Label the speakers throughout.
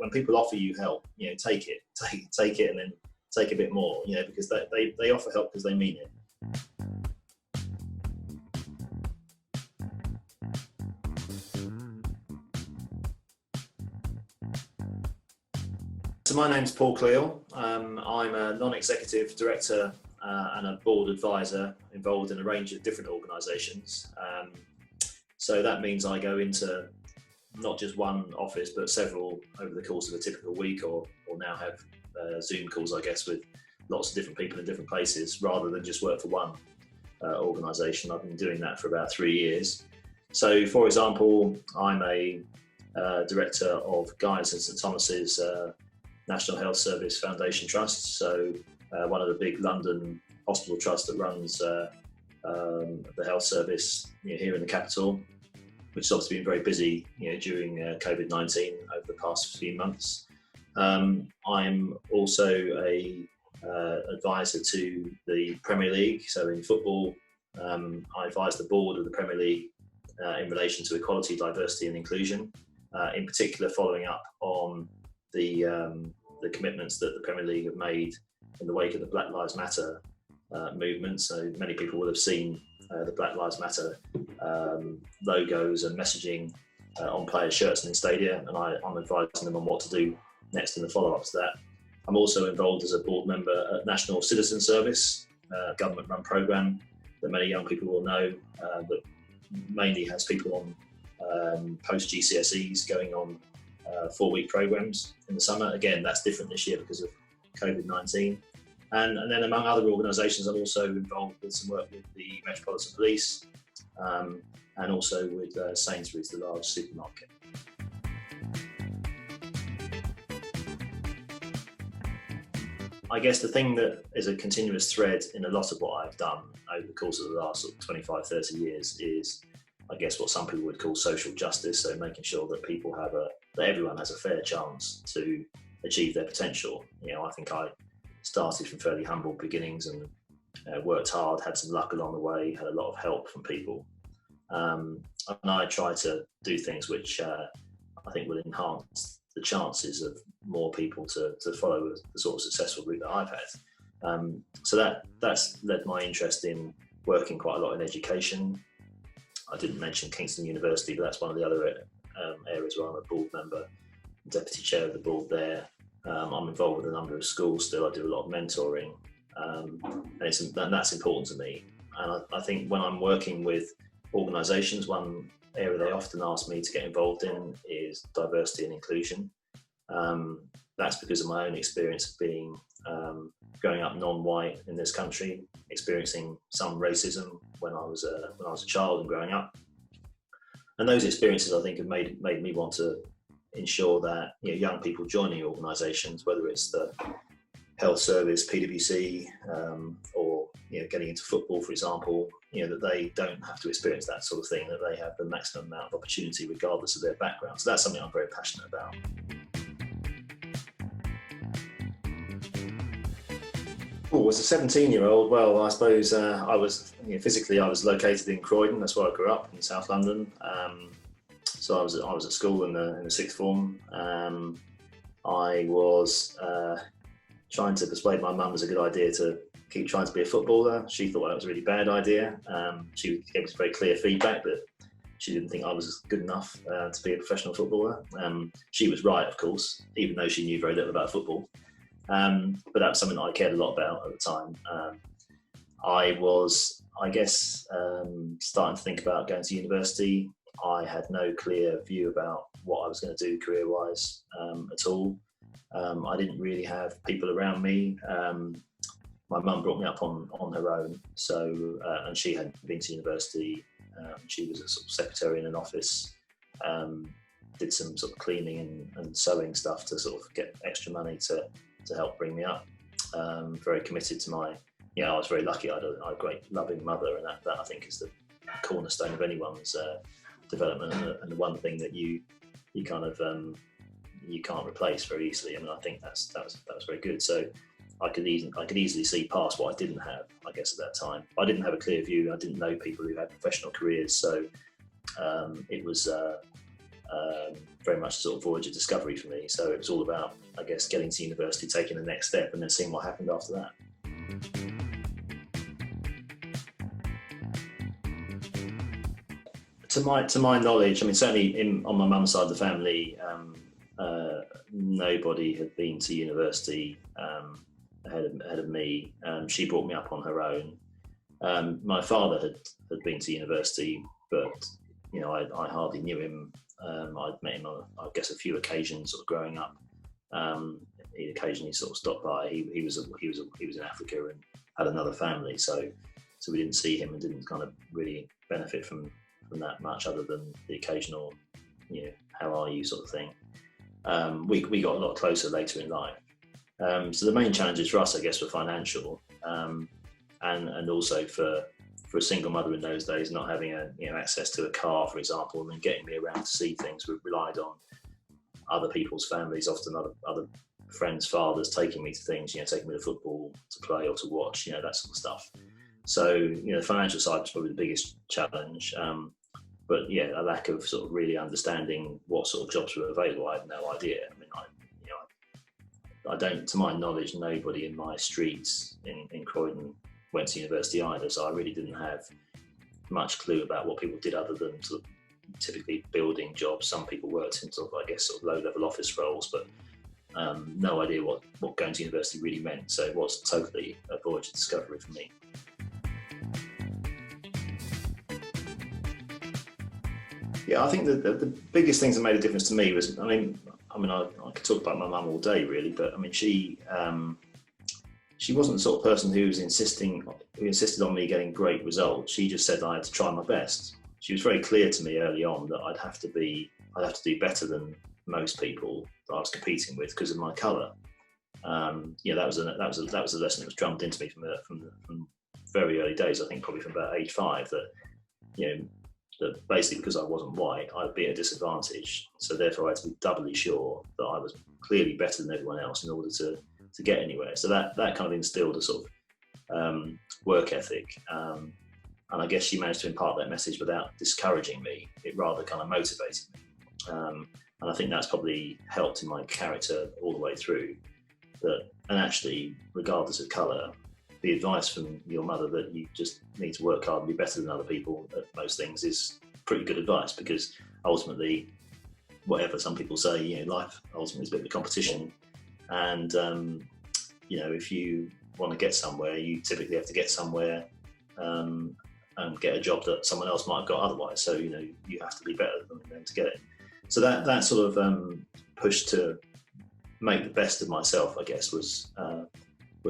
Speaker 1: when people offer you help, take it, and then take a bit more, because they offer help because they mean it. So my name's Paul Cleal. I'm a non-executive director and a board advisor involved in a range of different organisations. So that means I go into not just one office, but several over the course of a typical week, or now have Zoom calls, I guess, with lots of different people in different places, rather than just work for one organisation. I've been doing that for about 3 years. So, for example, I'm a director of Guy's and St Thomas's National Health Service Foundation Trust, so one of the big London hospital trusts that runs the health service here in the capital, which has obviously been very busy during COVID-19 over the past few months. I'm also a advisor to the Premier League, so in football I advise the board of the Premier League in relation to equality, diversity and inclusion, in particular following up on the commitments that the Premier League have made in the wake of the Black Lives Matter movement. So many people will have seen the Black Lives Matter logos and messaging on players' shirts and in stadia, and I'm advising them on what to do next in the follow-up to that. I'm also involved as a board member at National Citizen Service, a government-run programme that many young people will know, that mainly has people on post-GCSEs going on 4-week programmes in the summer. Again, that's different this year because of COVID-19. And then among other organisations, I'm also involved with some work with the Metropolitan Police and also with Sainsburys, the large supermarket. I guess the thing that is a continuous thread in a lot of what I've done over the course of the last 25, 30 years is, I guess, what some people would call social justice. So making sure that people that everyone has a fair chance to achieve their potential. I think I started from fairly humble beginnings and worked hard, had some luck along the way, had a lot of help from people. And I try to do things which I think will enhance the chances of more people to follow the sort of successful route that I've had. So that's led my interest in working quite a lot in education. I didn't mention Kingston University, but that's one of the other areas where I'm a board member, deputy chair of the board there. I'm involved with a number of schools still. I do a lot of mentoring, and that's important to me. And I think when I'm working with organisations, one area they often ask me to get involved in is diversity and inclusion. That's because of my own experience of being growing up non-white in this country, experiencing some racism when I was a child and growing up. And those experiences, I think, have made me want to ensure that young people joining organisations, whether it's the health service, PwC, or getting into football, for example, that they don't have to experience that sort of thing, that they have the maximum amount of opportunity regardless of their background. So that's something I'm very passionate about. Oh, as a 17-year-old, well, I suppose I was physically I was located in Croydon. That's where I grew up in South London. So I was at school in the sixth form. I was trying to persuade my mum it was a good idea to keep trying to be a footballer. She thought that was a really bad idea. She gave me very clear feedback that she didn't think I was good enough to be a professional footballer. She was right, of course, even though she knew very little about football. But that was something that I cared a lot about at the time. I was, I guess, starting to think about going to university. I had no clear view about what I was going to do career-wise at all. I didn't really have people around me. My mum brought me up on her own, so and she hadn't been to university. She was a sort of secretary in an office, did some sort of cleaning and sewing stuff to sort of get extra money to help bring me up. Very committed to my, I was very lucky. I had a great loving mother, and that I think is the cornerstone of anyone's development, and the one thing that you kind of you can't replace very easily. I mean, I think that was very good. So I could easily see past what I didn't have, I guess, at that time. I didn't have a clear view. I didn't know people who had professional careers, so it was very much a sort of voyage of discovery for me. So it was all about, I guess, getting to university, taking the next step, and then seeing what happened after that. To my knowledge, I mean, certainly on my mum's side of the family, nobody had been to university ahead of me. She brought me up on her own. My father had been to university, but I hardly knew him. I'd met him on, I guess, a few occasions sort of growing up. He occasionally sort of stopped by. He was in Africa and had another family, so we didn't see him and didn't kind of really benefit from that much, other than the occasional, how are you sort of thing. We got a lot closer later in life. So the main challenges for us, I guess, were financial, and also for a single mother in those days, not having access to a car, for example, and then getting me around to see things. We relied on other people's families, often other friends' fathers, taking me to things, taking me to football to play or to watch, that sort of stuff. So, the financial side was probably the biggest challenge. But a lack of sort of really understanding what sort of jobs were available. I had no idea. I mean, I don't, to my knowledge, nobody in my streets in Croydon went to university either. So I really didn't have much clue about what people did, other than sort of typically building jobs. Some people worked in sort of low-level office roles, but no idea what going to university really meant. So it was totally a voyage of discovery for me. Yeah, I think the biggest things that made a difference to me was, I could talk about my mum all day really, but I mean, she wasn't the sort of person who insisted on me getting great results. She just said I had to try my best. She was very clear to me early on that I'd have to do better than most people that I was competing with because of my colour. That was a lesson that was drummed into me from very early days. I think probably from about age 5 that basically because I wasn't white, I'd be at a disadvantage. So therefore I had to be doubly sure that I was clearly better than everyone else in order to get anywhere. So that kind of instilled a sort of work ethic. And I guess she managed to impart that message without discouraging me. It rather kind of motivated me. And I think that's probably helped in my character all the way through. And actually, regardless of colour, the advice from your mother that you just need to work hard and be better than other people at most things is pretty good advice, because ultimately, whatever some people say, life ultimately is a bit of a competition. And, if you want to get somewhere, you typically have to get somewhere and get a job that someone else might have got otherwise. So, you have to be better than them to get it. So that sort of push to make the best of myself, I guess, was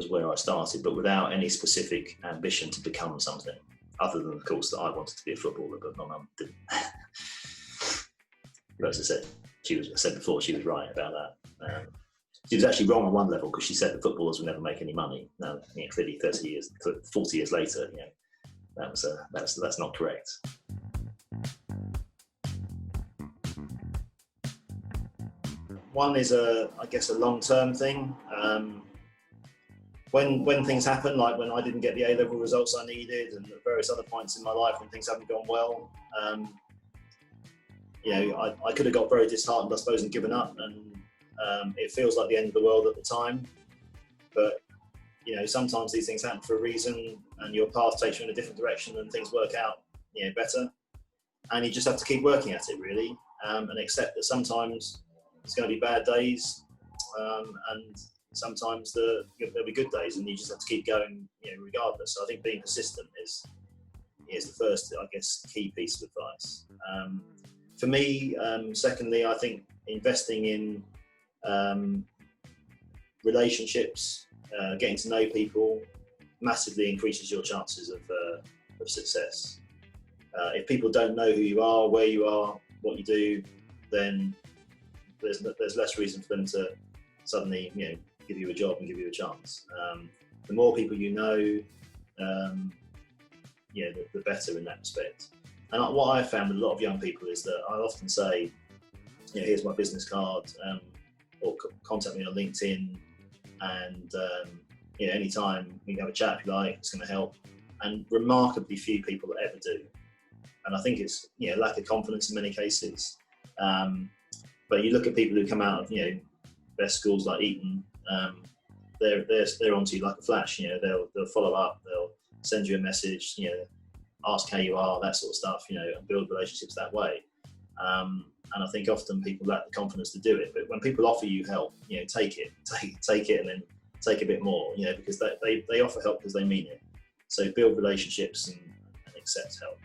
Speaker 1: where I started, but without any specific ambition to become something, other than, of course, that I wanted to be a footballer, but my mum didn't. But as I said before, she was right about that. She was actually wrong on one level, because she said that footballers would never make any money. Now, clearly 40 years later, that's not correct. One is I guess a long-term thing. When things happen, like when I didn't get the A-level results I needed, and at various other points in my life when things haven't gone well, I could have got very disheartened, I suppose, and given up, and it feels like the end of the world at the time. But sometimes these things happen for a reason, and your path takes you in a different direction, and things work out better, and you just have to keep working at it really, and accept that sometimes there's going to be bad days, and sometimes there'll be good days, and you just have to keep going, regardless. So I think being persistent is the first, I guess, key piece of advice. For me, secondly, I think investing in relationships, getting to know people, massively increases your chances of success. If people don't know who you are, where you are, what you do, then there's less reason for them to suddenly, give you a job and give you a chance. The more people you know, the better in that respect. And what I've found with a lot of young people is that I often say, here's my business card, or contact me on LinkedIn, and anytime we can have a chat if you like, it's going to help. And remarkably few people ever do. And I think it's lack of confidence in many cases. But you look at people who come out of, best schools like Eton, they're onto you like a flash. They'll follow up, they'll send you a message, ask how you are, that sort of stuff, and build relationships that way. And I think often people lack the confidence to do it. But when people offer you help, take it, and then take a bit more, because they offer help because they mean it. So build relationships and accept help.